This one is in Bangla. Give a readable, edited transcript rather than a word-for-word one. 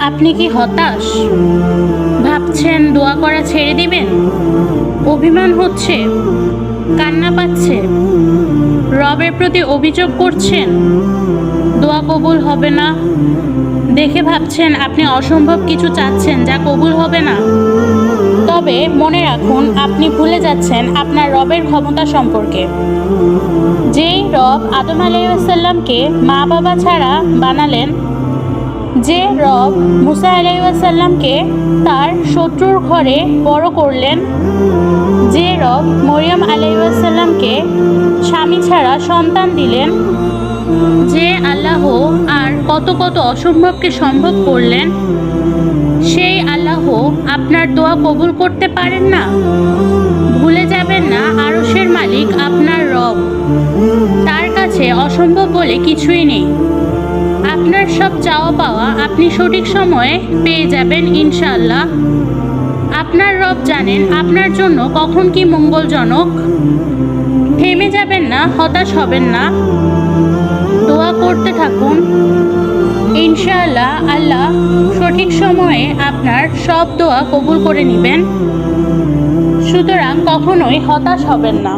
আপনি কি হতাশ? ভাবছেন দোয়া করা ছেড়ে দিবেন? অভিমান হচ্ছে? কান্না পাচ্ছে? রবের প্রতি অভিযোগ করছেন দোয়া কবুল হবে না দেখে ভাবছেন আপনি অসম্ভব কিছু চাচ্ছেন যা কবুল হবে না? তবে মনে রাখুন, আপনি ভুলে যাচ্ছেন আপনার রবের ক্ষমতা সম্পর্কে। যেই রব আদম আলাইহিসসালামকে মা বাবা ছাড়া বানালেন, যে রব মুসা আলাইহিসসালামকে তার শত্রুর ঘরে বড় করলেন, যে রব মরিয়ম আলাইহিসসালামকে স্বামী ছাড়া সন্তান দিলেন, যে আল্লাহ আর কত কত অসম্ভবকে সম্ভব করলেন, সেই আল্লাহ আপনার দোয়া কবুল করতে পারেন না? ভুলে যাবেন না, আরশের মালিক আপনার রব। তার কাছে অসম্ভব বলে কিছুই নেই। আপনার সব চাওয়া পাওয়া আপনি সঠিক সময়ে পেয়ে যাবেন ইনশাআল্লাহ। আপনার রব জানেন আপনার জন্য কখন কি মঙ্গলজনক। থেমে যাবেন না, হতাশ হবেন না, দোয়া করতে থাকুন। ইনশাআল্লাহ আল্লাহ সঠিক সময়ে আপনার সব দোয়া কবুল করে নেবেন। সুতরাং কখনোই হতাশ হবেন না।